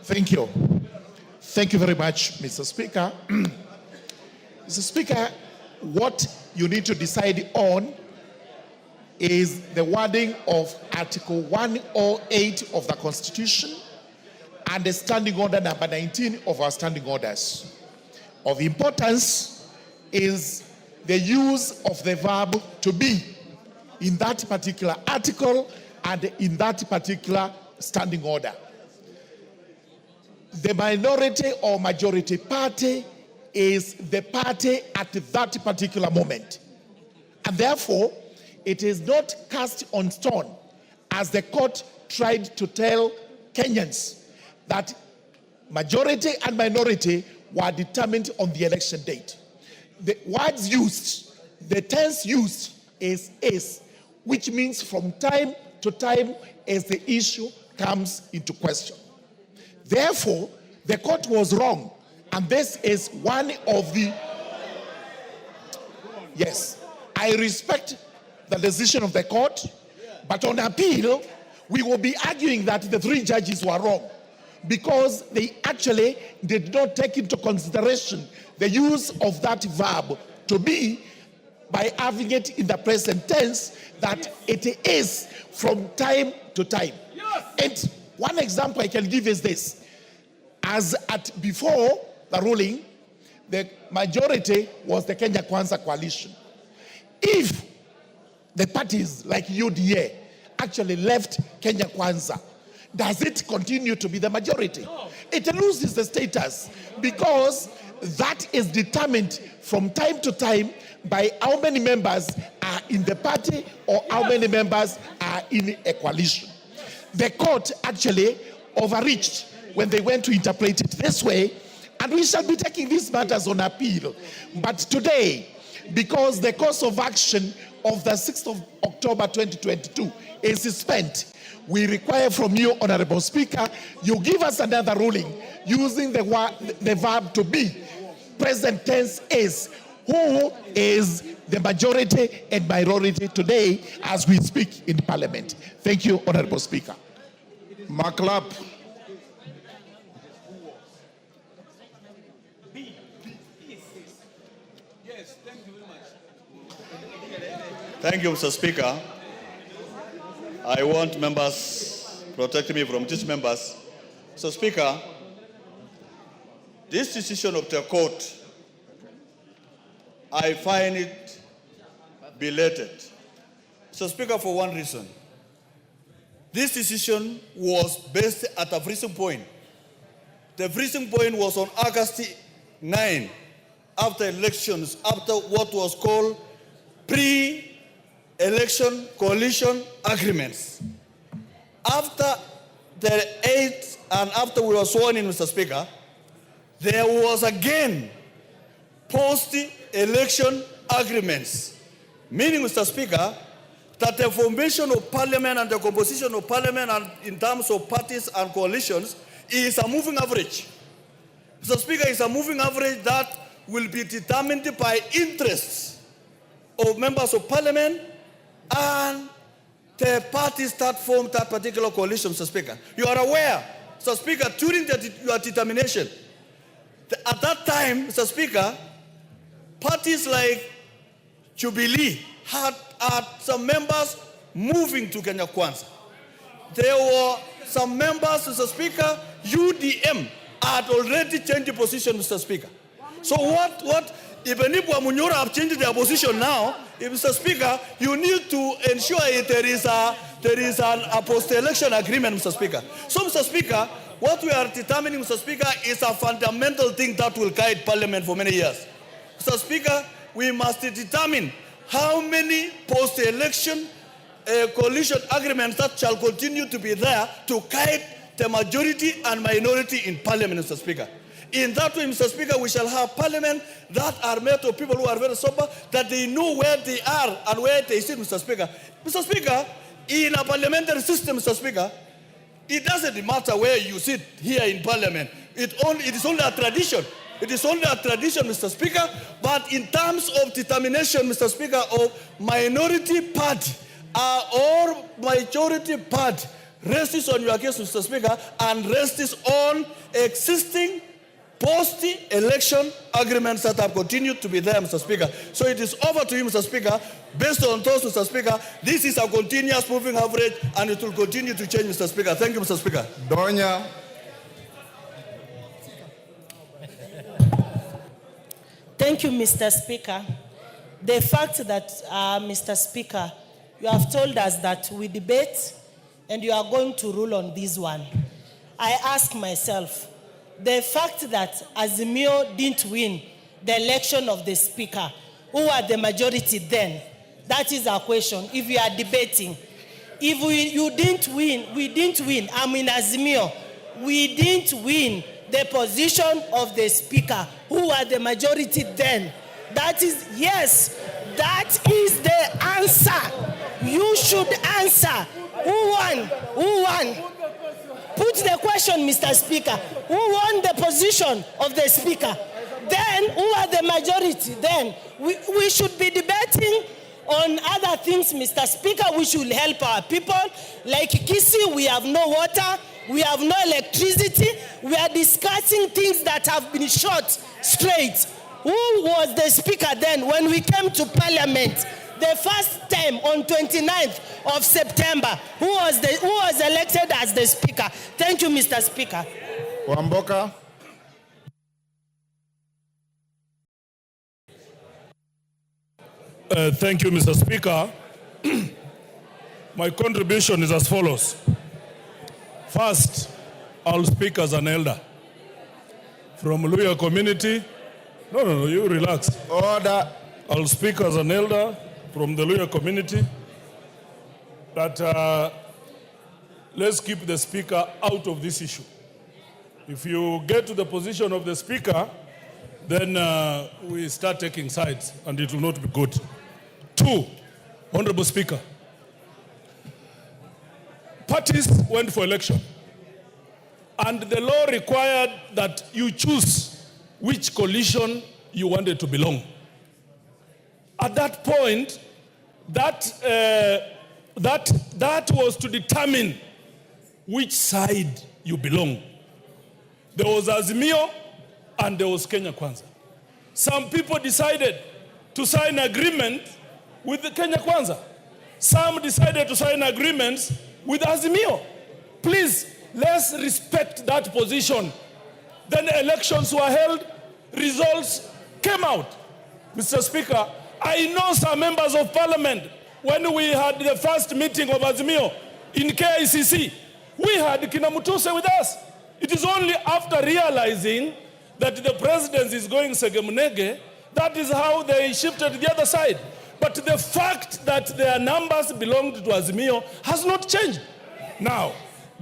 Thank you. Thank you very much, Mr. Speaker. Mr. Speaker, what you need to decide on is the wording of Article 108 of the Constitution and the Standing Order number 19 of our standing orders. Of importance is the use of the verb to be in that particular article and in that particular standing order. The minority or majority party is the party at that particular moment. And therefore, it is not cast on stone, as the court tried to tell Kenyans, that majority and minority were determined on the election date. The words used, the tense used is, which means from time to time as the issue comes into question. Therefore, the court was wrong, and this is one of the... Yes, I respect the decision of the court, but on appeal, we will be arguing that the three judges were wrong because they actually did not take into consideration the use of that verb to be by having it in the present tense, that it is from time to time. And one example I can give is this. As at before the ruling, the majority was the Kenya Kwanza coalition. If the parties like UDA actually left Kenya Kwanza, does it continue to be the majority? No. It loses the status because that is determined from time to time by how many members are in the party or how many members are in a coalition. The court actually overreached when they went to interpret it this way, and we shall be taking these matters on appeal. But today, because the course of action of the 6th of October 2022 is spent, we require from you, Honorable Speaker, you give us another ruling using the verb to be. Present tense is. Who is the majority and minority today as we speak in Parliament? Thank you, Honorable Speaker. Maklap. Thank you, Mr. Speaker. I want members protecting me from these members. Mr. Speaker, this decision of the court, I find it belated. Mr. Speaker, for one reason. This decision was based at a freezing point. The freezing point was on August 9, after elections, after what was called pre-election coalition agreements. After the 8th and after we were sworn in, Mr. Speaker, there was again post-election agreements. Meaning, Mr. Speaker, that the formation of parliament and the composition of parliament and in terms of parties and coalitions is a moving average. Mr. Speaker, it's a moving average that will be determined by interests of members of parliament and the parties that form that particular coalition, Mr. Speaker. You are aware, Mr. Speaker, during your determination, at that time, Mr. Speaker, parties like Jubilee had some members moving to Kenya Kwanza. There were some members, Mr. Speaker, UDM had already changed the position, Mr. Speaker. So even if Wamunyora have changed their position now, Mr. Speaker, you need to ensure there is a post-election agreement, Mr. Speaker. So, Mr. Speaker, what we are determining, Mr. Speaker, is a fundamental thing that will guide Parliament for many years. Mr. Speaker, we must determine how many post-election coalition agreements that shall continue to be there to guide the majority and minority in Parliament, Mr. Speaker. In that way, Mr. Speaker, we shall have Parliament that are made of people who are very sober, that they know where they are and where they sit, Mr. Speaker. Mr. Speaker, in a parliamentary system, Mr. Speaker, it doesn't matter where you sit here in Parliament. It is only a tradition. It is only a tradition, Mr. Speaker. But in terms of determination, Mr. Speaker, of minority party or majority party rest this on your case, Mr. Speaker, and rest this on existing post-election agreements that have continued to be there, Mr. Speaker. So it is over to you, Mr. Speaker. Based on those, Mr. Speaker, this is a continuous moving average and it will continue to change, Mr. Speaker. Thank you, Mr. Speaker. Donya. Thank you, Mr. Speaker. The fact that, Mr. Speaker, you have told us that we debate and you are going to rule on this one. I ask myself, the fact that Azimio didn't win the election of the Speaker, who are the majority then? That is our question. If we are debating, if you didn't win, we didn't win. I'm in Azimio. We didn't win the position of the Speaker, who are the majority then. That is, yes, that is the answer. You should answer. Who won? Who won? Put the question, Mr. Speaker. Who won the position of the Speaker? Then, who are the majority? Then, we should be debating on other things, Mr. Speaker. We should help our people. Like Kisi, we have no water. We have no electricity. We are discussing things that have been shot straight. Who was the Speaker then when we came to Parliament? The first time on 29th of September, who was elected as the Speaker? Thank you, Mr. Speaker. Wamboka. Thank you, Mr. Speaker. My contribution is as follows. First, I'll speak as an elder from Luya community. No, you relax. Order. I'll speak as an elder from the Luya community that let's keep the Speaker out of this issue. If you get to the position of the Speaker, then we start taking sides and it will not be good. Two, Honorable Speaker, parties went for election and the law required that you choose which coalition you wanted to belong. At that point, that was to determine which side you belong. There was Azimio and there was Kenya Kwanza. Some people decided to sign agreement with the Kenya Kwanza. Some decided to sign agreements with Azimio. Please, let's respect that position. Then elections were held, results came out. Mr. Speaker, I know some members of parliament, when we had the first meeting of Azimio in KICC, we had Kinamutuse with us. It is only after realizing that the presidency is going segemunege, that is how they shifted to the other side. But the fact that their numbers belonged to Azimio has not changed. Now,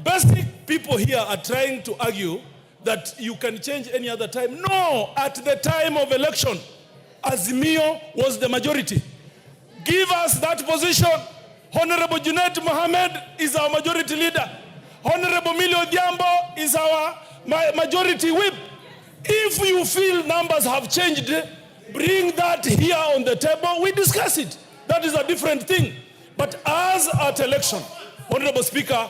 basic people here are trying to argue that you can change any other time. No, at the time of election, Azimio was the majority. Give us that position. Honorable Junet Mohammed is our majority leader. Honorable Milio Diambo is our majority whip. If you feel numbers have changed, bring that here on the table, we discuss it. That is a different thing. But as at election, Honorable Speaker,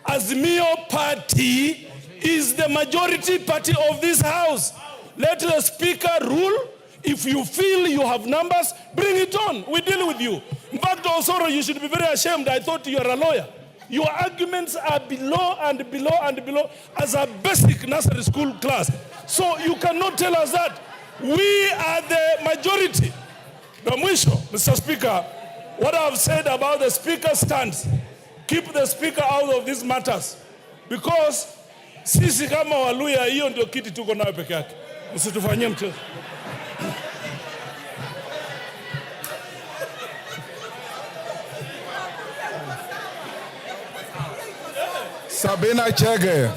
Azimio party is the majority party of this house. Let the Speaker rule. If you feel you have numbers, bring it on. We deal with you. In fact, Osoro, you should be very ashamed. I thought you are a lawyer. Your arguments are below and below and below as a basic nursery school class. So you cannot tell us that. We are the majority. Mr. Speaker, what I've said about the Speaker's stance, keep the Speaker out of these matters. Because sisi kama Waluya, hiyo ndio kiti tuko nayo peke yake. Msitufanyie mchezo. Sabina Chege.